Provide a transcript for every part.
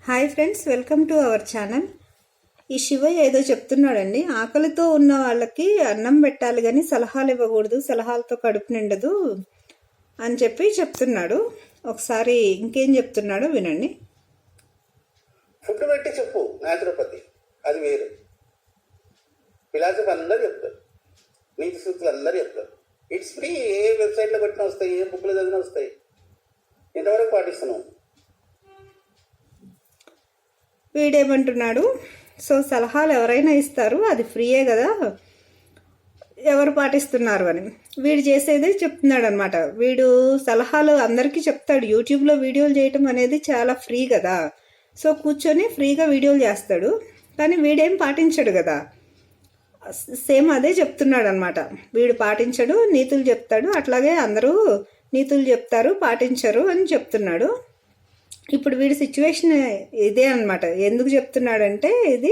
Hi friends, welcome to our channel. ఈ శివయ్య ఏదో చెప్తున్నాడండి. ఆకలితో ఉన్న వాళ్ళకి అన్నం పెట్టాలి కానీ సలహాలు ఇవ్వకూడదు, సలహాలతో కడుపు నిండదు అని చెప్పి చెప్తున్నాడు. ఒకసారి ఇంకేం చెప్తున్నాడో వినండి. ఫుడ్ పెట్టి చెప్పు, న్యాచురోపతి అది వేరు. ఫిలాసఫీ అందరూ చెప్తారు, నీతి సూత్రులు అందరూ చెప్తారు. It's free. ఏ వెబ్సైట్లో పెట్టినా వస్తాయి, ఏ బుక్లో చదివినా వస్తాయి. ఇంతవరకు పాటిస్తున్నాం. వీడేమంటున్నాడు, సో సలహాలు ఎవరైనా ఇస్తారు, అది ఫ్రీయే కదా, ఎవరు పాటిస్తున్నారు అని. వీడు చేసేదే చెప్తున్నాడు అనమాట. వీడు సలహాలు అందరికీ చెప్తాడు. యూట్యూబ్లో వీడియోలు చేయటం అనేది చాలా ఫ్రీ కదా, సో కూర్చొని ఫ్రీగా వీడియోలు చేస్తాడు. కానీ వీడేం పాటించడు కదా, సేమ్ అదే చెప్తున్నాడు అనమాట. వీడు పాటించడు, నీతులు చెప్తాడు. అట్లాగే అందరూ నీతులు చెప్తారు, పాటించరు అని చెప్తున్నాడు. ఇప్పుడు వీడి సిచ్యువేషన్ ఇదే అనమాట. ఎందుకు చెప్తున్నాడంటే, ఇది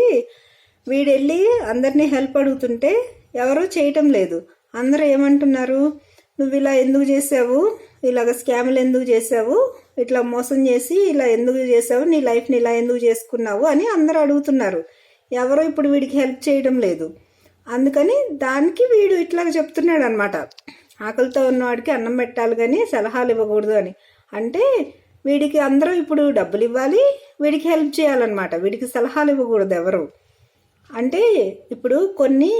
వీడు వెళ్ళి అందరినీ హెల్ప్ అడుగుతుంటే ఎవరూ చేయటం లేదు. అందరూ ఏమంటున్నారు, నువ్వు ఇలా ఎందుకు చేసావు, ఇలాగ స్కాములు ఎందుకు చేసావు, ఇట్లా మోసం చేసి ఇలా ఎందుకు చేసావు, నీ లైఫ్ని ఇలా ఎందుకు చేసుకున్నావు అని అందరూ అడుగుతున్నారు. ఎవరో ఇప్పుడు వీడికి హెల్ప్ చేయడం లేదు. అందుకని దానికి వీడు ఇట్లాగ చెప్తున్నాడు అనమాట. ఆకలితో ఉన్నవాడికి అన్నం పెట్టాలి కానీ సలహాలు ఇవ్వకూడదు అని. అంటే వీడికి అందరూ ఇప్పుడు డబ్బులు ఇవ్వాలి, వీడికి హెల్ప్ చేయాలన్నమాట. వీడికి సలహాలు ఇవ్వకూడదు ఎవరు. అంటే ఇప్పుడు కొన్ని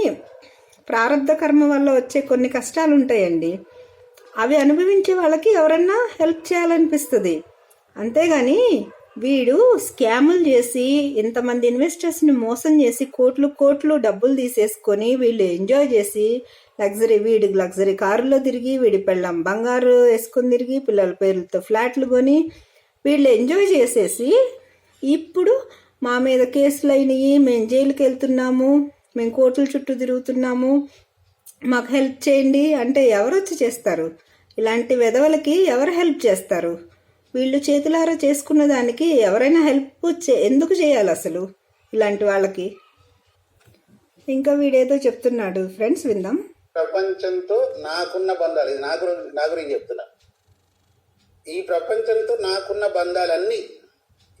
ప్రారంధ కర్మ వల్ల వచ్చే కొన్ని కష్టాలు ఉంటాయండి, అవి అనుభవించే వాళ్ళకి ఎవరన్నా హెల్ప్ చేయాలనిపిస్తుంది. అంతేగాని వీడు స్కాములు చేసి ఇంతమంది ఇన్వెస్టర్స్ని మోసం చేసి కోట్లు డబ్బులు తీసేసుకొని వీళ్ళు ఎంజాయ్ చేసి వీడికి లగ్జరీ కారులో తిరిగి, వీడి పెళ్ళం బంగారు వేసుకొని తిరిగి, పిల్లల పేర్లతో ఫ్లాట్లు కొని వీళ్ళు ఎంజాయ్ చేసేసి ఇప్పుడు మా మీద కేసులు అయినాయి, మేము జైలుకి వెళ్తున్నాము, మేము కోర్టుల చుట్టూ తిరుగుతున్నాము, మాకు హెల్ప్ చేయండి అంటే ఎవరు వచ్చి చేస్తారు? ఇలాంటి వెధవలకి ఎవరు హెల్ప్ చేస్తారు? వీళ్ళు చేతులారా చేసుకున్న దానికి ఎవరైనా హెల్ప్ ఎందుకు చేయాలి అసలు ఇలాంటి వాళ్ళకి? ఇంకా వీడేదో చెప్తున్నాడు ఫ్రెండ్స్, విందాం. ప్రపంచంతో నాకున్న బంధాలు, ఇది నా గురించి చెప్తున్నా. ఈ ప్రపంచంతో నాకున్న బంధాలన్నీ,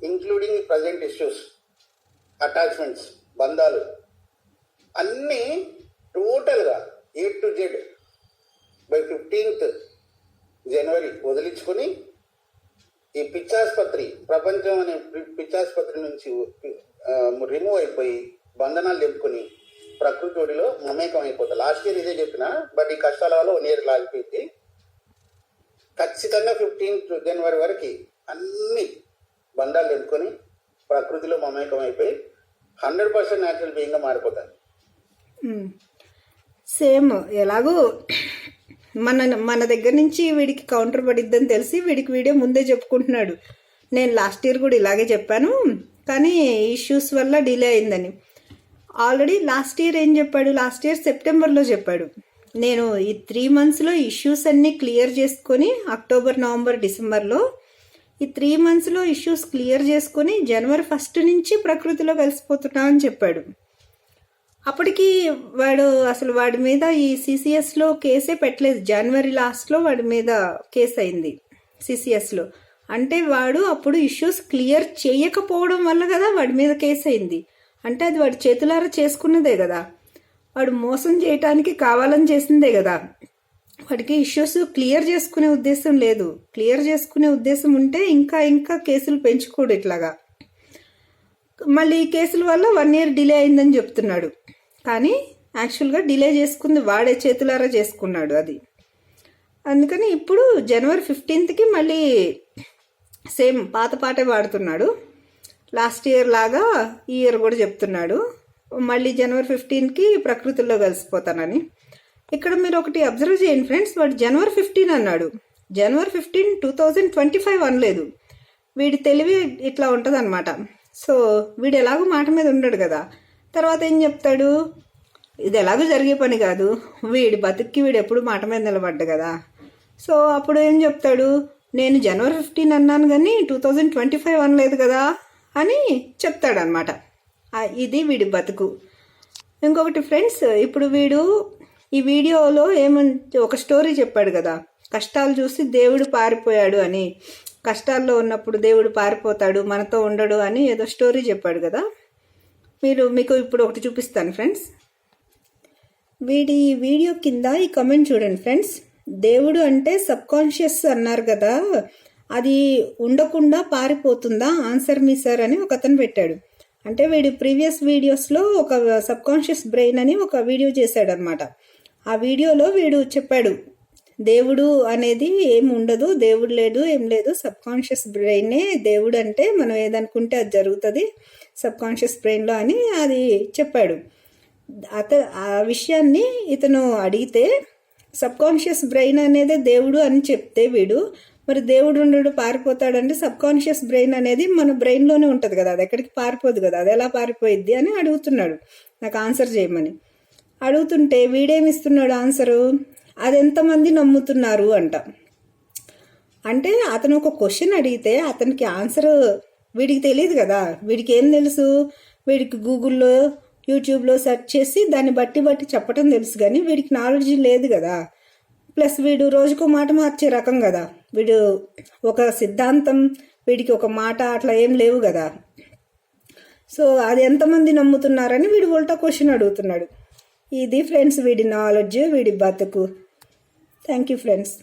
ఇంక్లూడింగ్ ప్రజెంట్ ఇష్యూస్, అటాచ్మెంట్స్, బంధాలు అన్నీ టోటల్గా A to Z by 15th జనవరి వదిలించుకొని ఈ పిచ్చాసుపత్రి, ప్రపంచం అనే పిచ్చాసుపత్రి నుంచి రిమూవ్ అయిపోయి బంధనాలు తెంపుకొని ప్రకృతి ఒడిలో మమేకం అయిపోతాయి. లాస్ట్ ఇయర్ ఇదే చెప్పిన, బట్ ఈ కష్టాల వల్ల 1 year లాగిపోయింది. ఖచ్చితంగా 15th జనవరి వరకు అన్ని బంధాలు తెంపుకొని ప్రకృతిలో మమేకం అయిపోయి 100% న్యాచురల్ బీయింగ్గా మారిపోతాను. సేమ్ ఎలాగో మన దగ్గర నుంచి వీడికి కౌంటర్ పడిద్దని తెలిసి వీడికి వీడియో ముందే చెప్పుకుంటున్నాడు. నేను లాస్ట్ ఇయర్ కూడా ఇలాగే చెప్పాను, కానీ ఇష్యూస్ వల్ల డిలే అయిందని. ఆల్రెడీ లాస్ట్ ఇయర్ ఏం చెప్పాడు, లాస్ట్ ఇయర్ సెప్టెంబర్లో చెప్పాడు, నేను ఈ 3 monthsలో ఇష్యూస్ అన్నీ క్లియర్ చేసుకొని అక్టోబర్, నవంబర్, డిసెంబర్లో ఈ 3 monthsలో ఇష్యూస్ క్లియర్ చేసుకొని జనవరి 1st నుంచి ప్రకృతిలో కలిసిపోతున్నా అని చెప్పాడు. అప్పటికి వాడి మీద ఈ సిసిఎస్లో కేసే పెట్టలేదు. జనవరి లాస్ట్లో వాడి మీద కేసు అయింది సిసిఎస్లో. అంటే వాడు అప్పుడు ఇష్యూస్ క్లియర్ చేయకపోవడం వల్ల కదా వాడి మీద కేసు అయింది. అంటే అది వాడి చేతులారా చేసుకున్నదే కదా, వాడు మోసం చేయటానికి కావాలని చేసిందే కదా. వాడికి ఇష్యూస్ క్లియర్ చేసుకునే ఉద్దేశం లేదు. క్లియర్ చేసుకునే ఉద్దేశం ఉంటే ఇంకా కేసులు పెంచుకోడు ఇట్లాగా. మళ్ళీ ఈ కేసుల వల్ల 1 year డిలే అయిందని చెప్తున్నాడు. కానీ యాక్చువల్గా డిలే చేసుకుంది వాడే, చేతులారా చేసుకున్నాడు అది. అందుకని ఇప్పుడు జనవరి 15th మళ్ళీ సేమ్ పాత పాటే వాడుతున్నాడు. లాస్ట్ ఇయర్ లాగా ఈ ఇయర్ కూడా చెప్తున్నాడు, మళ్ళీ జనవరి 15th ప్రకృతిలో కలిసిపోతానని. ఇక్కడ మీరు ఒకటి అబ్జర్వ్ చేయండి ఫ్రెండ్స్, వాడు జనవరి 15 అన్నాడు. జనవరి 15, 2025 అనలేదు. వీడి తెలివి ఇట్లా ఉంటుంది అనమాట. సో వీడు ఎలాగో మాట మీద ఉండడు కదా. తర్వాత ఏం చెప్తాడు, ఇది ఎలాగో జరిగే పని కాదు, వీడి బతుక్కి వీడు ఎప్పుడు మాట మీద నిలబడ్డు కదా. సో అప్పుడు ఏం చెప్తాడు, నేను జనవరి 15 అన్నాను కానీ 2025 అనలేదు కదా అని చెప్తాడనమాట. ఇది వీడి బతుకు. ఇంకొకటి ఫ్రెండ్స్, ఇప్పుడు వీడు ఈ వీడియోలో ఒక స్టోరీ చెప్పాడు కదా, కష్టాలు చూసి దేవుడు పారిపోయాడు అని. కష్టాల్లో ఉన్నప్పుడు దేవుడు పారిపోతాడు, మనతో ఉండడు అని ఏదో స్టోరీ చెప్పాడు కదా. మీకు ఇప్పుడు ఒకటి చూపిస్తాను ఫ్రెండ్స్. వీడి వీడియో కింద ఈ కమెంట్ చూడండి ఫ్రెండ్స్. దేవుడు అంటే సబ్కాన్షియస్ అన్నారు కదా, అది ఉండకుండా పారిపోతుందా, ఆన్సర్ మీ సార్ అని ఒక అతను పెట్టాడు. అంటే వీడి ప్రీవియస్ వీడియోస్లో ఒక సబ్కాన్షియస్ బ్రెయిన్ అని ఒక వీడియో చేశాడు అనమాట. ఆ వీడియోలో వీడు చెప్పాడు, దేవుడు అనేది ఏమి ఉండదు, దేవుడు లేడు, ఏం లేదు, సబ్కాన్షియస్ బ్రెయినే దేవుడు, అంటే మనం ఏదనుకుంటే అది జరుగుతుంది సబ్కాన్షియస్ బ్రెయిన్లో అని అది చెప్పాడు. ఆ విషయాన్ని ఇతను అడిగితే సబ్కాన్షియస్ బ్రెయిన్ అనేది దేవుడు అని చెప్తే వీడు, మరి దేవుడు ఉండడు పారిపోతాడంటే సబ్కాన్షియస్ బ్రెయిన్ అనేది మన బ్రెయిన్లోనే ఉంటుంది కదా, అది ఎక్కడికి పారిపోదు కదా, అది ఎలా పారిపోయిద్ది అని అడుగుతున్నాడు నాకు ఆన్సర్ చేయమని. అడుగుతుంటే వీడేమిస్తున్నాడు ఆన్సరు, అది ఎంతమంది నమ్ముతున్నారు అంట. అంటే అతను ఒక క్వశ్చన్ అడిగితే అతనికి ఆన్సర్ వీడికి తెలియదు కదా, వీడికి ఏం తెలుసు, వీడికి గూగుల్లో యూట్యూబ్లో సెర్చ్ చేసి దాన్ని బట్టి చెప్పటం తెలుసు, కానీ వీడికి నాలెడ్జ్ లేదు కదా. ప్లస్ వీడు రోజుకో మాట మార్చే రకం కదా, వీడు ఒక సిద్ధాంతం, వీడికి ఒక మాట అట్లా ఏం లేవు కదా. సో అది ఎంతమంది నమ్ముతున్నారని వీడు ఉల్టా క్వశ్చన్ అడుగుతున్నాడు. ఇది ఫ్రెండ్స్ వీడి నాలెడ్జ్, వీడి బతుకు. Thank you friends.